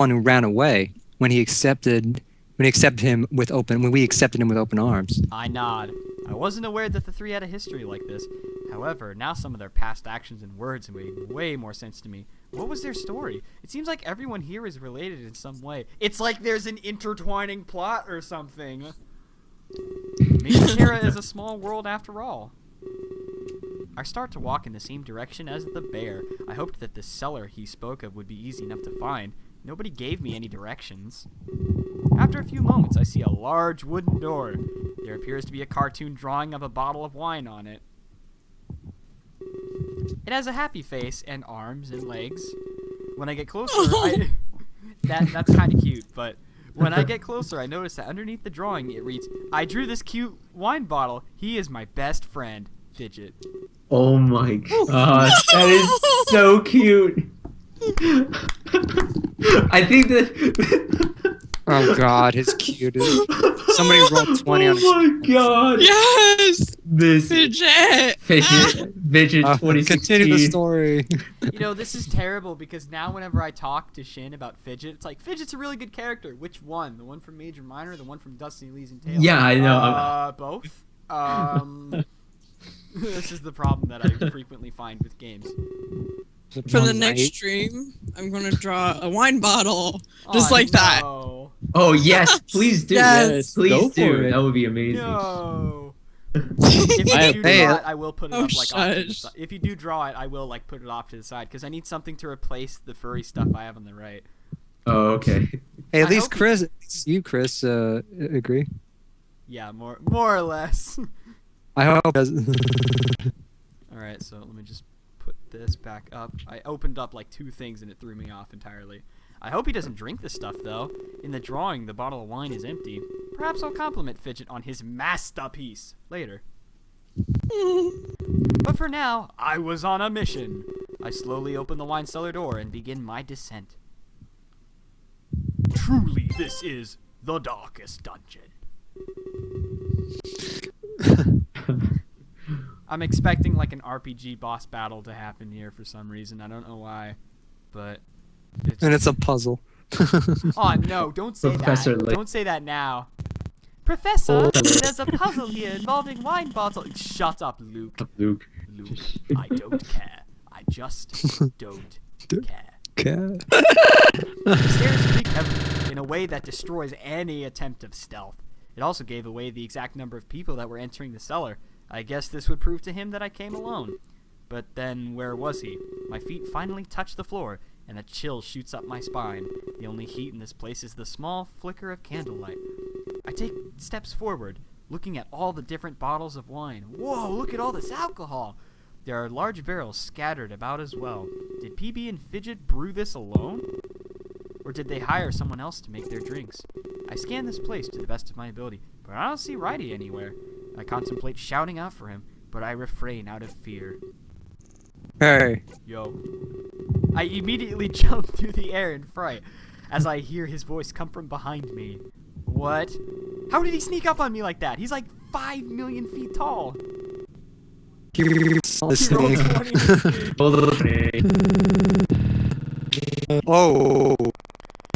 one who ran away when we accepted him with open arms. I nod. I wasn't aware that the three had a history like this. However, now some of their past actions and words made way more sense to me. What was their story? It seems like everyone here is related in some way. It's like there's an intertwining plot or something. Maybe Terra is a small world after all. I start to walk in the same direction as the bear. I hoped that the cellar he spoke of would be easy enough to find. Nobody gave me any directions. After a few moments, I see a large wooden door. There appears to be a cartoon drawing of a bottle of wine on it. It has a happy face and arms and legs. When I get closer, that's kind of cute, but when I get closer, I notice that underneath the drawing, it reads, "I drew this cute wine bottle. He is my best friend, Fidget." Oh my god, that is so cute. I think that. Oh god, his cutest. Somebody rolled 20 on his. Oh my god. Yes. This Fidget. Fidget 2016. Continue the story. You know, this is terrible because now whenever I talk to Shin about Fidget, it's like, Fidget's a really good character. Which one? The one from Major Minor or the one from Dusty Lee's and Tales? Yeah, I know. Both. This is the problem that I frequently find with games. For the next stream, I'm gonna draw a wine bottle just like that. Oh yes, please do. Yes. Please do. That would be amazing. No. If you do draw it, I will put it up like off to the shush. side. If you do draw it, I will like put it off to the side because I need something to replace the furry stuff I have on the right. Oh, okay. Hey, at I least hope Chris, agree. Yeah, more or less. I hope. All right, so let me just put this back up. I opened up like two things and it threw me off entirely. I hope he doesn't drink this stuff though. In the drawing, the bottle of wine is empty. Perhaps I'll compliment Fidget on his masterpiece later. But for now, I was on a mission. I slowly open the wine cellar door and begin my descent. Truly, this is the darkest dungeon. I'm expecting like an RPG boss battle to happen here for some reason. I don't know why, but It's a puzzle. Oh no, don't say Professor that. Layton. Don't say that now. Professor, there's a puzzle here involving wine bottles. Shut up, Luke. Luke. Luke, I don't care. I just don't care. Okay. The stairs creak heavily in a way that destroys any attempt of stealth. It also gave away the exact number of people that were entering the cellar. I guess this would prove to him that I came alone. But then, where was he? My feet finally touch the floor, and a chill shoots up my spine. The only heat in this place is the small flicker of candlelight. I take steps forward, looking at all the different bottles of wine. Whoa, look at all this alcohol! There are large barrels scattered about as well. Did PB and Fidget brew this alone? Or did they hire someone else to make their drinks? I scan this place to the best of my ability, but I don't see Righty anywhere. I contemplate shouting out for him, but I refrain out of fear. Hey. Yo. I immediately jump through the air in fright as I hear his voice come from behind me. What? How did he sneak up on me like that? He's like 5 million feet tall. He rolled 20. Oh.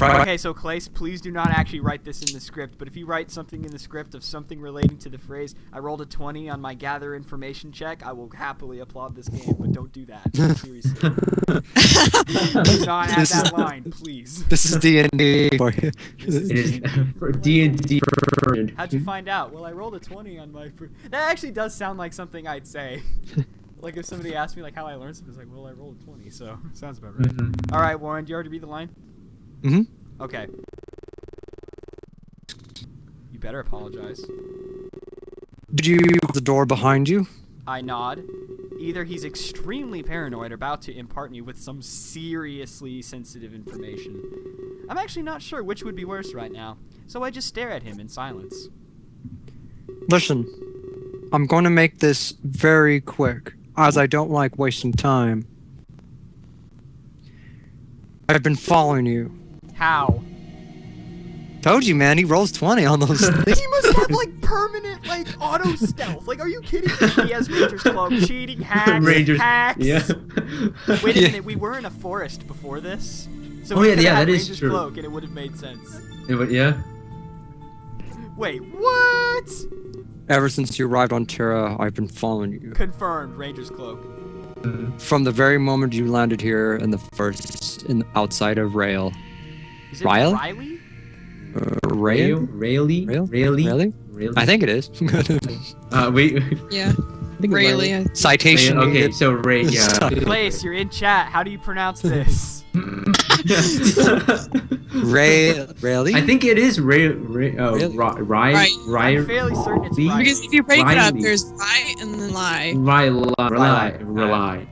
Okay, so Clace, please do not actually write this in the script, but if you write something in the script of something relating to the phrase, I rolled a 20 on my gather information check, I will happily applaud this game, but don't do that. Seriously. Do not add that line, please. This is D&D for you. It is for D&D. How'd you find out? Well, I rolled a 20 on my... That actually does sound like something I'd say. Like if somebody asked me like how I learned something, it's like, well, I rolled a 20, so sounds about right. Mm-hmm. All right, Warren, do you already read the line? Mm-hmm. Okay. You better apologize. Did you close the door behind you? I nod. Either he's extremely paranoid or about to impart me with some seriously sensitive information. I'm actually not sure which would be worse right now, so I just stare at him in silence. Listen, I'm going to make this very quick, as I don't like wasting time. I've been following you. How? Told you, man, he rolls 20 on those things. He must have like permanent like auto stealth. Like, are you kidding me? He has Ranger's Cloak, cheating, hacks, Rangers. hacks. Yeah. Wait a Yeah. minute, we were in a forest before this. So Oh, we yeah, could've yeah, had that is Ranger's true. Cloak and it would have made sense. Yeah. Wait, what? Ever since you arrived on Terra, I've been following you. Confirmed, Ranger's Cloak. From the very moment you landed here outside of Rail. Is it Ryle? Riley? Rail? Rayleigh? Rail? Rayleigh? Really? I think it is. Wait. Yeah. Rayleigh. Citation Okay, needed. so Ray, yeah. Place, you're in chat. How do you pronounce this? Really? I think it is Ray. Really? Right. I'm fairly certain it's Lee? Riley. Because if you break it up, Riley. there's lie and then lie. Rely.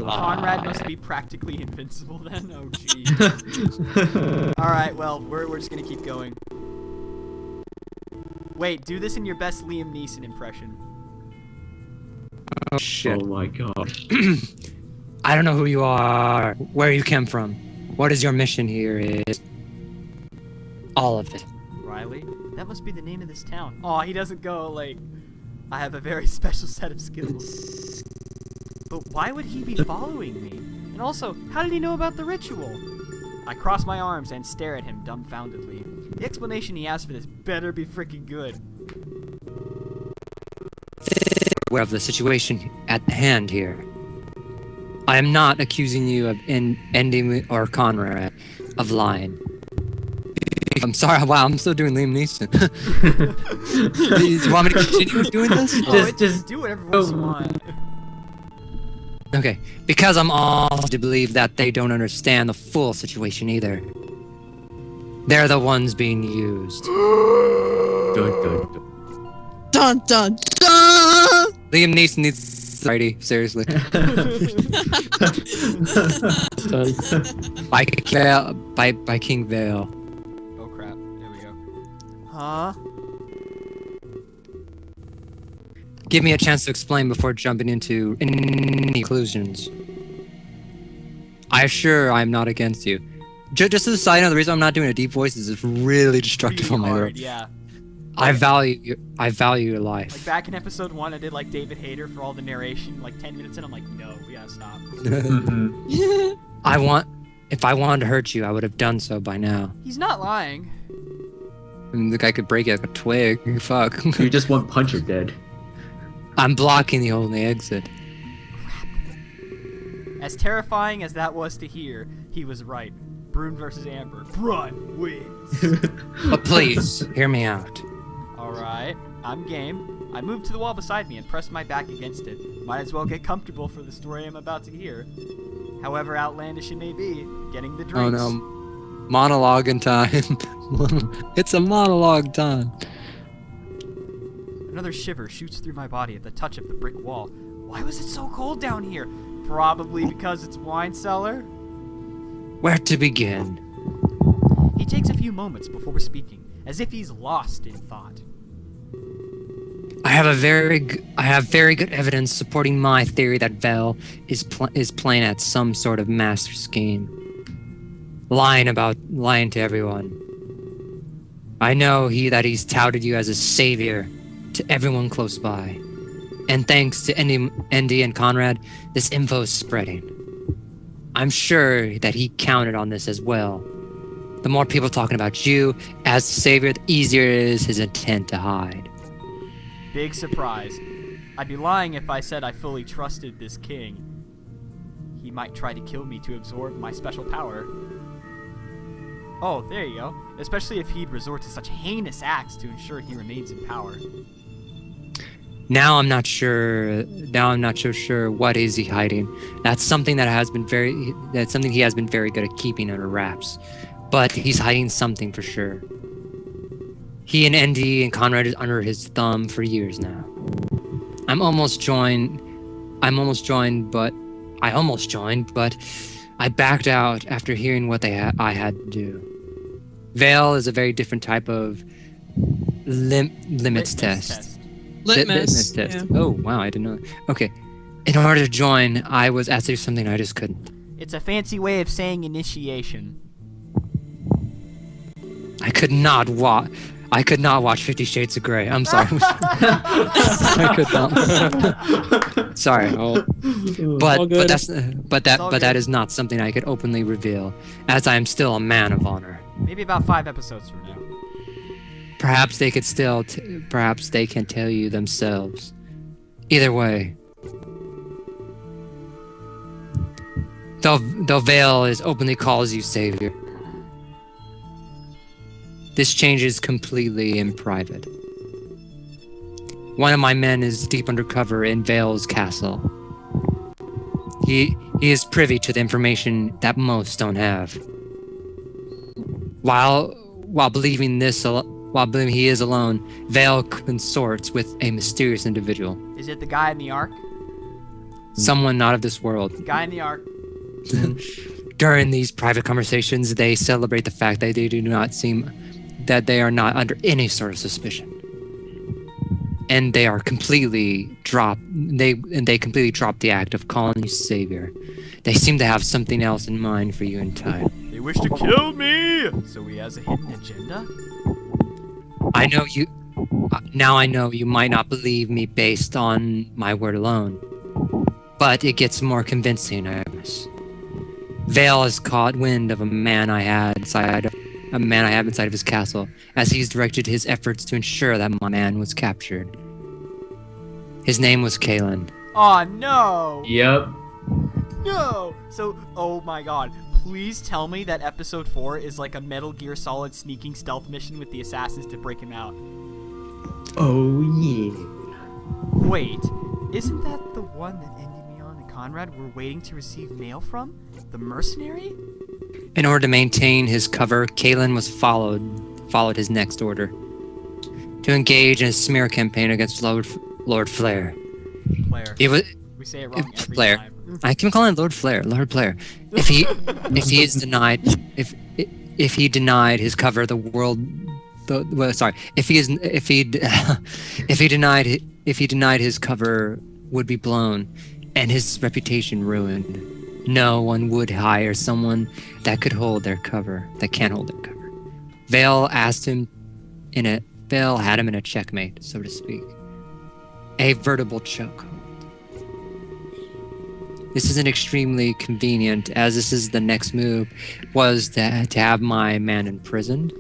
Conrad must be practically invincible then. Oh, jeez. Alright, well, we're just gonna keep going. Wait, do this in your best Liam Neeson impression. Oh shit. Oh my god. I don't know who you are, where you came from, what is your mission here is. All of it. Riley? That must be the name of this town. Aw, he doesn't go, like, I have a very special set of skills. But why would he be following me? And also, how did he know about the ritual? I cross my arms and stare at him dumbfoundedly. The explanation he has for this better be freaking good. Aware of the situation at hand here. I am not accusing you of ending or Conrad of lying. I'm sorry. Wow, I'm still doing Liam Neeson. Do you want me to continue doing this? Just do whatever voice you want. Okay, because I'm all to believe that they don't understand the full situation either. They're the ones being used. Dun dun dun! Liam Neeson needs righty, seriously. by King Vale. Oh crap, there we go. Huh? Give me a chance to explain before jumping into any conclusions. I assure I'm not against you. Just as a side note, the reason I'm not doing a deep voice is it's really destructive Really on my hard, throat. yeah. I value your life. Like back in episode 1, I did like David Hayter for all the narration. Like 10 minutes in, I'm like, no, we gotta stop. If I wanted to hurt you, I would have done so by now. He's not lying. I mean, the guy could break it like a twig. Fuck. You just one punch, you're dead. I'm blocking the only exit. As terrifying as that was to hear, he was right. Brune versus Amber. Brun wins. But please, hear me out. Alright, I'm game. I moved to the wall beside me and pressed my back against it. Might as well get comfortable for the story I'm about to hear. However outlandish it may be, getting the drinks. Oh no. Monologue in time. It's a monologue time. Another shiver shoots through my body at the touch of the brick wall. Why was it so cold down here? Probably because it's wine cellar? Where to begin? He takes a few moments before speaking, as if he's lost in thought. I have very good evidence supporting my theory that Vel is playing at some sort of master scheme, lying to everyone. I know that he's touted you as a savior to everyone close by, and thanks to Andy and Conrad, this info is spreading. I'm sure that he counted on this as well. The more people talking about you as the savior, the easier it is his intent to hide. Big surprise. I'd be lying if I said I fully trusted this king. He might try to kill me to absorb my special power. Oh, there you go. Especially if he'd resort to such heinous acts to ensure he remains in power. Now I'm not so sure what is he hiding. That's something he has been very good at keeping under wraps. But he's hiding something for sure. He and Andy and Conrad is under his thumb for years now. I almost joined, but I backed out after hearing what I had to do. Vale is a very different type of limits test. Litmus test. Yeah. Oh, wow, I didn't know that. Okay. In order to join, I was asked to do something I just couldn't. It's a fancy way of saying initiation. I could not I could not watch 50 Shades of Grey. I'm sorry. I could not. Sorry. All But good. that is not something I could openly reveal, as I am still a man of honor. Maybe about 5 episodes from now. Perhaps they could still, perhaps they can tell you themselves. Either way, though Vale is openly calls you savior, this changes completely in private. One of my men is deep undercover in Vale's castle. He is privy to the information that most don't have. While believing he is alone, Vale consorts with a mysterious individual. Is it the guy in the ark? Someone not of this world. Guy in the ark. During these private conversations, they celebrate the fact that they are not under any sort of suspicion. And they completely drop the act of calling you savior. They seem to have something else in mind for you in time. They wish to kill me! So he has a hidden agenda? I know you. Now I know you might not believe me based on my word alone, but it gets more convincing, I guess. Vale has caught wind of a man I have inside of his castle, as he's directed his efforts to ensure that my man was captured. His name was Kalen. Oh no! Yep. No! So, oh my god. Please tell me that episode 4 is like a Metal Gear Solid sneaking stealth mission with the assassins to break him out. Oh yeah. Wait, isn't that the one that Endymion and Conrad were waiting to receive mail from? The mercenary? In order to maintain his cover, Kalen was followed his next order to engage in a smear campaign against Lord Flair. Blair. It was We say it wrong every Blair. time. I keep calling him Lord Flair. If he denied his cover, the world. If he denied his cover would be blown, and his reputation ruined. No one would hire someone that could hold their cover. That can't hold their cover. Vale had him in a checkmate, so to speak. A veritable chokehold. This isn't extremely convenient, as this is the next move, was to have my man imprisoned.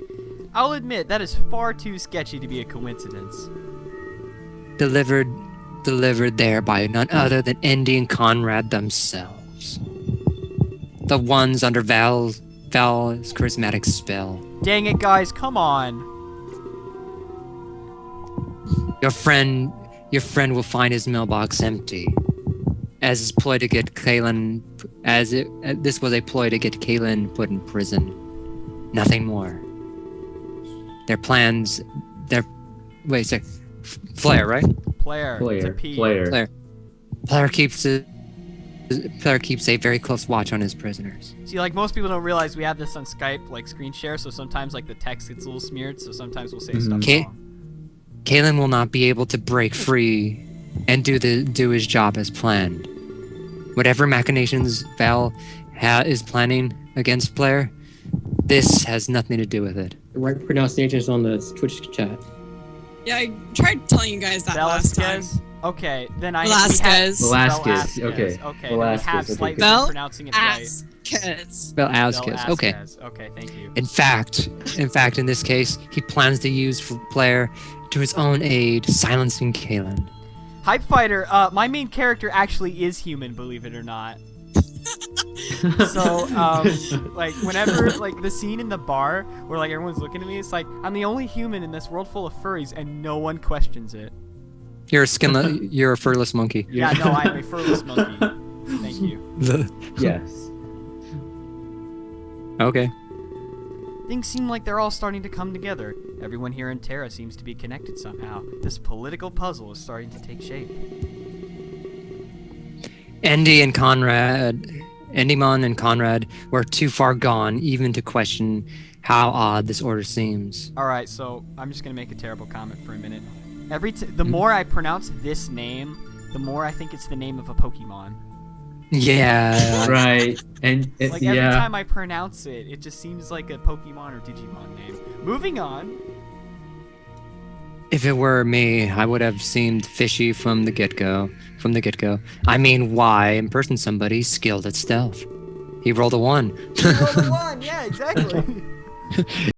I'll admit, that is far too sketchy to be a coincidence. Delivered there by none other than Indy and Conrad themselves. The ones under Val's charismatic spell. Dang it, guys, come on. Your friend will find his mailbox empty. This was a ploy to get Kalen put in prison. Nothing more. Flair, right? Player. It's a P. Player. Flair keeps a very close watch on his prisoners. See, like, most people don't realize we have this on Skype, like, screen share, so sometimes, like, the text gets a little smeared, so sometimes we'll say stuff wrong. Kalen will not be able to break free and do his job as planned. Whatever machinations Val is planning against Flair, this has nothing to do with it. The right pronunciation is on the Twitch chat. Yeah, I tried telling you guys that last time. Velasquez? Okay, then Velasquez. Velasquez. Okay. Okay, Velasquez, we have okay. slightly Vel- pronouncing it right. Velasquez. Velasquez. Okay. Velasquez. Okay, thank you. In fact, in this case, he plans to use Flair to his own aid, silencing Kalen. Hype Fighter, my main character actually is human, believe it or not. So, like, whenever, like, the scene in the bar where, like, everyone's looking at me, it's like, I'm the only human in this world full of furries, and no one questions it. You're a furless monkey. Yeah, no, I am a furless monkey. Thank you. Yes. Okay. Things seem like they're all starting to come together. Everyone here in Terra seems to be connected somehow. This political puzzle is starting to take shape. Endymon and Conrad were too far gone even to question how odd this order seems. Alright, so I'm just going to make a terrible comment for a minute. The more I pronounce this name, the more I think it's the name of a Pokemon. Yeah. Right. And Like, every time I pronounce it, it just seems like a Pokemon or Digimon name. Moving on. If it were me, I would have seemed fishy from the get-go. I mean, why impersonate somebody skilled at stealth? He rolled a 1. You rolled a 1. Yeah, exactly.